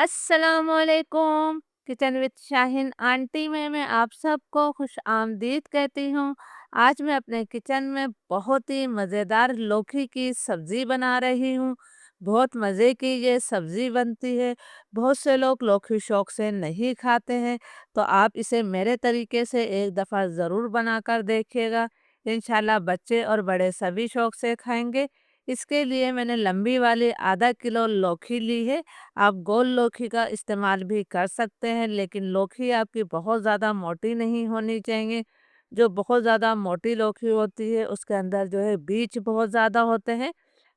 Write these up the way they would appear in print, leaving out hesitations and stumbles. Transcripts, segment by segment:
अस्सलामुअलैकुम। Kitchen with Shaheen aunty में मैं आप सबको खुश आमदीद कहती हूँ। आज मैं अपने किचन में बहुत ही मज़ेदार लौकी की सब्ज़ी बना रही हूँ। बहुत मज़े की ये सब्ज़ी बनती है। बहुत से लोग लौकी शौक से नहीं खाते हैं, तो आप इसे मेरे तरीके से एक दफ़ा ज़रूर बनाकर देखिएगा। इंशाल्लाह बच्चे और बड़े सभी शौक से खाएंगे। इसके लिए मैंने लंबी वाली आधा किलो लौकी ली है। आप गोल लौकी का इस्तेमाल भी कर सकते हैं, लेकिन लौकी आपकी बहुत ज़्यादा मोटी नहीं होनी चाहिए। जो बहुत ज़्यादा मोटी लौकी होती है उसके अंदर जो है बीज बहुत ज़्यादा होते हैं।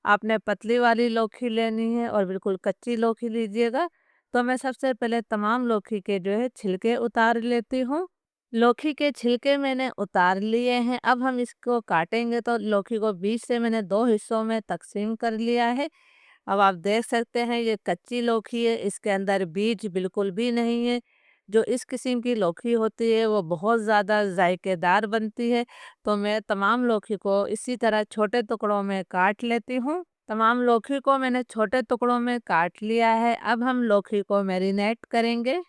आपने पतली वाली लौकी लेनी है और बिल्कुल कच्ची लौकी लीजिएगा। तो मैं सबसे पहले तमाम लौकी के जो है छिलके उतार लेती हूँ। लौकी के छिलके मैंने उतार लिए हैं। अब हम इसको काटेंगे, तो लौकी को बीच से मैंने दो हिस्सों में तकसीम कर लिया है। अब आप देख सकते हैं ये कच्ची लौकी है, इसके अंदर बीज बिल्कुल भी नहीं है। जो इस किस्म की लौकी होती है वो बहुत ज़्यादा जायकेदार बनती है। तो मैं तमाम लौकी को इसी तरह छोटे टुकड़ों में काट लेती हूँ। तमाम लौकी को मैंने छोटे टुकड़ों में काट लिया है। अब हम लौकी को मैरिनेट करेंगे।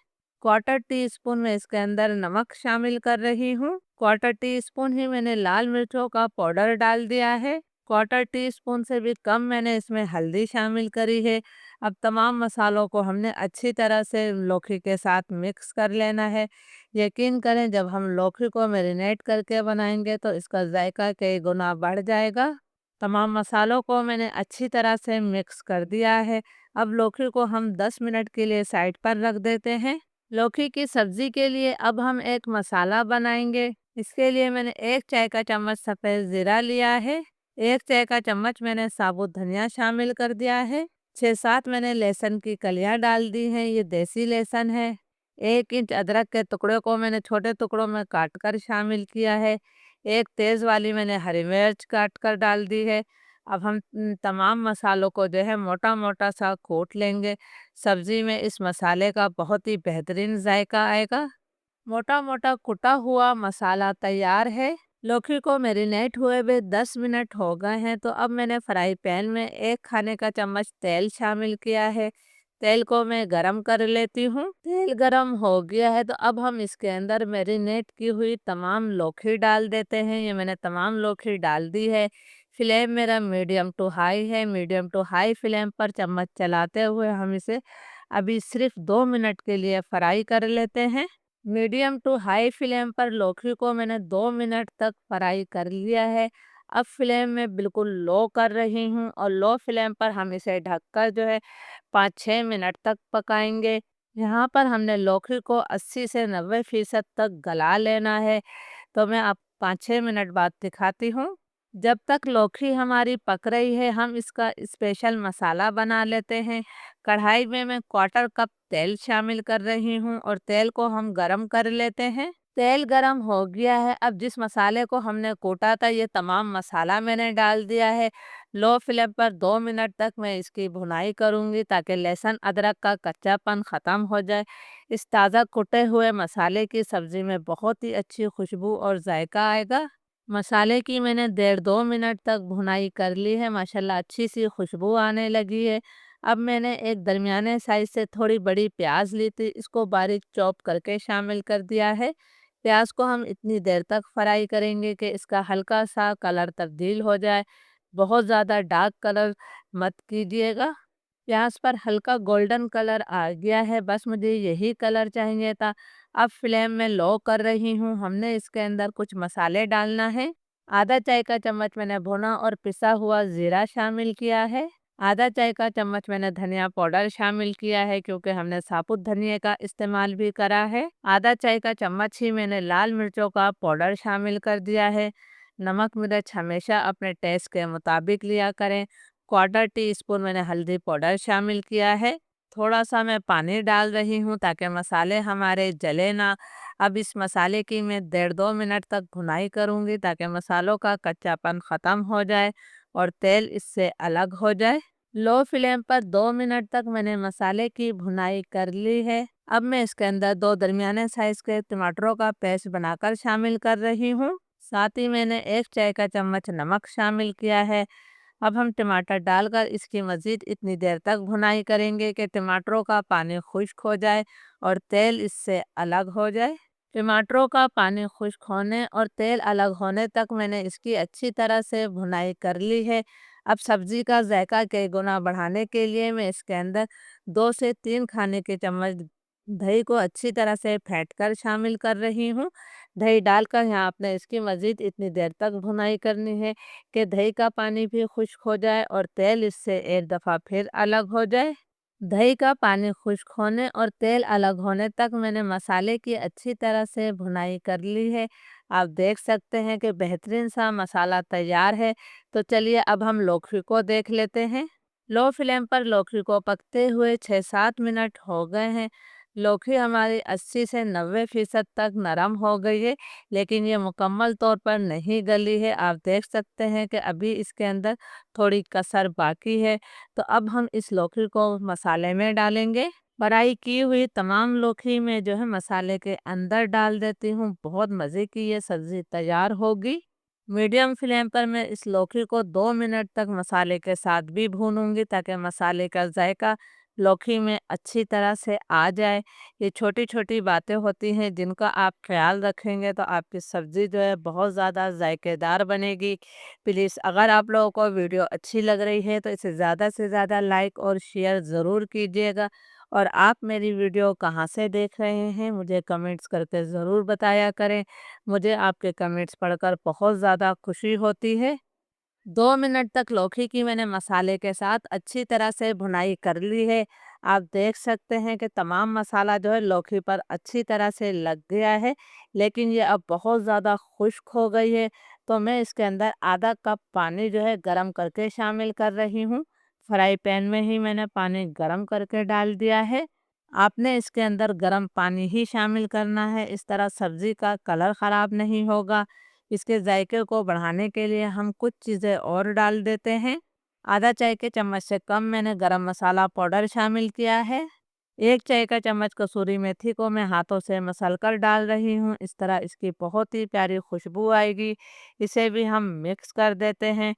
क्वार्टर टी स्पून में इसके अंदर नमक शामिल कर रही हूँ। क्वार्टर टी स्पून ही मैंने लाल मिर्चों का पाउडर डाल दिया है। क्वार्टर टी स्पून से भी कम मैंने इसमें हल्दी शामिल करी है। अब तमाम मसालों को हमने अच्छी तरह से लौकी के साथ मिक्स कर लेना है। यकीन करें, जब हम लौकी को मैरिनेट करके बनाएंगे तो इसका जायका कई गुना बढ़ जाएगा। तमाम मसालों को मैंने अच्छी तरह से मिक्स कर दिया है। अब लौकी को हम 10 मिनट के लिए साइड पर रख देते हैं। लौकी की सब्जी के लिए अब हम एक मसाला बनाएंगे। इसके लिए मैंने 1 चाय का चम्मच सफ़ेद ज़ीरा लिया है। 1 चाय का चम्मच मैंने साबुत धनिया शामिल कर दिया है। 6-7 मैंने लहसुन की कलियां डाल दी हैं, ये देसी लहसुन है। 1 इंच अदरक के टुकड़े को मैंने छोटे टुकड़ों में काट कर शामिल किया है। एक तेज़ वाली मैंने हरी मिर्च काट कर डाल दी है। अब हम तमाम मसालों को जो है मोटा मोटा सा कूट लेंगे। सब्जी में इस मसाले का बहुत ही बेहतरीन जायका आएगा। मोटा मोटा कुटा हुआ मसाला तैयार है। लौकी को मैरिनेट हुए हुए 10 मिनट हो गए हैं, तो अब मैंने फ्राई पैन में 1 खाने का चम्मच तेल शामिल किया है। तेल को मैं गरम कर लेती हूँ। तेल गरम हो गया है, तो अब हम इसके अंदर मैरिनेट की हुई तमाम लौकी डाल देते हैं। ये मैंने तमाम लौकी डाल दी है। फ्लेम मेरा मीडियम टू हाई है। मीडियम टू हाई फ्लेम पर चम्मच चलाते हुए हम इसे अभी सिर्फ 2 मिनट के लिए फ्राई कर लेते हैं। मीडियम टू हाई फ्लेम पर लौकी को मैंने 2 मिनट तक फ्राई कर लिया है। अब फ्लेम में बिल्कुल लो कर रही हूँ और लो फ्लेम पर हम इसे ढककर जो है 5-6 मिनट तक पकाएंगे। यहाँ पर हमने लौकी को 80 से 90% तक गला लेना है। तो मैं आप 5-6 मिनट बाद दिखाती हूँ। जब तक लौकी हमारी पक रही है, हम इसका स्पेशल मसाला बना लेते हैं। कढ़ाई में मैं क्वार्टर कप तेल शामिल कर रही हूँ और तेल को हम गरम कर लेते हैं। तेल गरम हो गया है। अब जिस मसाले को हमने कूटा था, ये तमाम मसाला मैंने डाल दिया है। लो फ्लेम पर 2 मिनट तक मैं इसकी भुनाई करूँगी ताकि लहसुन अदरक का कच्चापन ख़त्म हो जाए। इस ताज़ा कुटे हुए मसाले की सब्ज़ी में बहुत ही अच्छी खुशबू और जायका आएगा। मसाले की मैंने 1.5-2 मिनट तक भुनाई कर ली है। माशाल्लाह अच्छी सी खुशबू आने लगी है। अब मैंने एक दरमियाने साइज़ से थोड़ी बड़ी प्याज ली थी, इसको बारीक चॉप करके शामिल कर दिया है। प्याज को हम इतनी देर तक फ्राई करेंगे कि इसका हल्का सा कलर तब्दील हो जाए। बहुत ज़्यादा डार्क कलर मत कीजिएगा। प्याज पर हल्का गोल्डन कलर आ गया है, बस मुझे यही कलर चाहिए था। अब फ्लेम में लो कर रही हूँ। हमने इसके अंदर कुछ मसाले डालना है। आधा चाय का चम्मच मैंने भुना और पिसा हुआ ज़ीरा शामिल किया है। आधा चाय का चम्मच मैंने धनिया पाउडर शामिल किया है, क्योंकि हमने साबुत धनिया का इस्तेमाल भी करा है। आधा चाय का चम्मच ही मैंने लाल मिर्चों का पाउडर शामिल कर दिया है। नमक मिर्च हमेशा अपने टेस्ट के मुताबिक लिया करें। क्वार्टर टी स्पून मैंने हल्दी पाउडर शामिल किया है। थोड़ा सा मैं पानी डाल रही हूँ ताकि मसाले हमारे जले ना। अब इस मसाले की मैं 1.5-2 मिनट तक भुनाई करूँगी ताकि मसालों का कच्चापन ख़त्म हो जाए और तेल इससे अलग हो जाए। लो फ्लेम पर 2 मिनट तक मैंने मसाले की भुनाई कर ली है। अब मैं इसके अंदर 2 दरमियाने साइज़ के टमाटरों का पेस्ट बनाकर शामिल कर रही हूँ। साथ ही मैंने 1 चाय का चम्मच नमक शामिल किया है। अब हम टमाटर डालकर इसकी मज़ीद इतनी देर तक भुनाई करेंगे कि टमाटरों का पानी खुश्क हो जाए और तेल इससे अलग हो जाए। टमाटरों का पानी खुश्क होने और तेल अलग होने तक मैंने इसकी अच्छी तरह से भुनाई कर ली है। अब सब्ज़ी का जायका कई गुना बढ़ाने के लिए मैं इसके अंदर 2 से 3 खाने के चम्मच दही को अच्छी तरह से फेंट कर शामिल कर रही हूँ। दही डालकर यहाँ आपने इसकी मज़ीद इतनी देर तक भुनाई करनी है कि दही का पानी भी खुश्क हो जाए और तेल इससे एक दफ़ा फिर अलग हो जाए। दही का पानी खुश्क होने और तेल अलग होने तक मैंने मसाले की अच्छी तरह से भुनाई कर ली है। आप देख सकते हैं कि बेहतरीन सा मसाला तैयार है। तो चलिए अब हम लौकी को देख लेते हैं। लो फ्लेम पर लौकी को पकते हुए 6-7 मिनट हो गए हैं। लौकी हमारी 80 से 90% तक नरम हो गई है, लेकिन ये मुकम्मल तौर पर नहीं गली है। आप देख सकते हैं कि अभी इसके अंदर थोड़ी कसर बाकी है। तो अब हम इस लौकी को मसाले में डालेंगे। फ्राई की हुई तमाम लौकी में जो है मसाले के अंदर डाल देती हूँ। बहुत मज़े की ये सब्ज़ी तैयार होगी। मीडियम फ्लेम पर मैं इस लौकी को 2 मिनट तक मसाले के साथ भी भूनूंगी ताकि मसाले का जायका लौकी में अच्छी तरह से आ जाए। ये छोटी छोटी बातें होती हैं जिनका आप ख्याल रखेंगे तो आपकी सब्ज़ी जो है बहुत ज़्यादा जायकेदार बनेगी। प्लीज़ अगर आप लोगों को वीडियो अच्छी लग रही है तो इसे ज़्यादा से ज़्यादा लाइक और शेयर ज़रूर कीजिएगा। और आप मेरी वीडियो कहाँ से देख रहे हैं मुझे कमेंट्स करके ज़रूर बताया करें। मुझे आपके कमेंट्स पढ़कर बहुत ज़्यादा खुशी होती है। 2 मिनट तक लौकी की मैंने मसाले के साथ अच्छी तरह से भुनाई कर ली है। आप देख सकते हैं कि तमाम मसाला जो है लौकी पर अच्छी तरह से लग गया है, लेकिन ये अब बहुत ज़्यादा खुश्क हो गई है। तो मैं इसके अंदर आधा कप पानी जो है गरम करके शामिल कर रही हूँ। फ्राई पैन में ही मैंने पानी गरम करके डाल दिया है। आपने इसके अंदर गरम पानी ही शामिल करना है, इस तरह सब्ज़ी का कलर ख़राब नहीं होगा। इसके जायके को बढ़ाने के लिए हम कुछ चीज़ें और डाल देते हैं। आधा चाय के चम्मच से कम मैंने गरम मसाला पाउडर शामिल किया है। 1 चाय का चम्मच कसूरी मेथी को मैं हाथों से मसल कर डाल रही हूँ। इस तरह इसकी बहुत ही प्यारी खुशबू आएगी। इसे भी हम मिक्स कर देते हैं।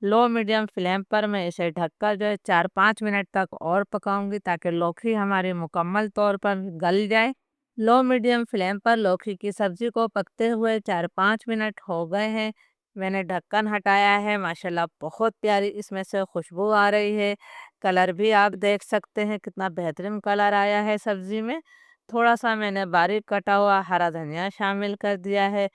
लो मीडियम फ्लेम पर मैं इसे ढककर जो है 4-5 मिनट तक और पकाऊंगी ताकि लौकी हमारी मुकम्मल तौर पर गल जाए। लो मीडियम फ्लेम पर लौकी की सब्ज़ी को पकते हुए 4-5 मिनट हो गए हैं। मैंने ढक्कन हटाया है। माशाल्लाह बहुत प्यारी इसमें से खुशबू आ रही है। कलर भी आप देख सकते हैं कितना बेहतरीन कलर आया है सब्ज़ी में। थोड़ा सा मैंने बारीक कटा हुआ हरा धनिया शामिल कर दिया है।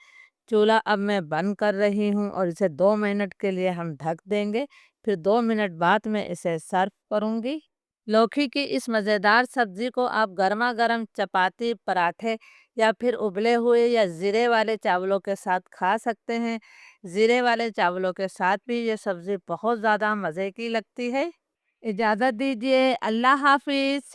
चूल्हा अब मैं बंद कर रही हूँ और इसे 2 मिनट के लिए हम ढक देंगे। फिर 2 मिनट बाद मैं इसे सर्व करूँगी। लौकी की इस मज़ेदार सब्ज़ी को आप गर्मा गर्म चपाती, पराठे या फिर उबले हुए या ज़ीरे वाले चावलों के साथ खा सकते हैं। ज़ीरे वाले चावलों के साथ भी ये सब्ज़ी बहुत ज़्यादा मज़े की लगती है। इजाज़त दीजिए। अल्लाह हाफ़िज़।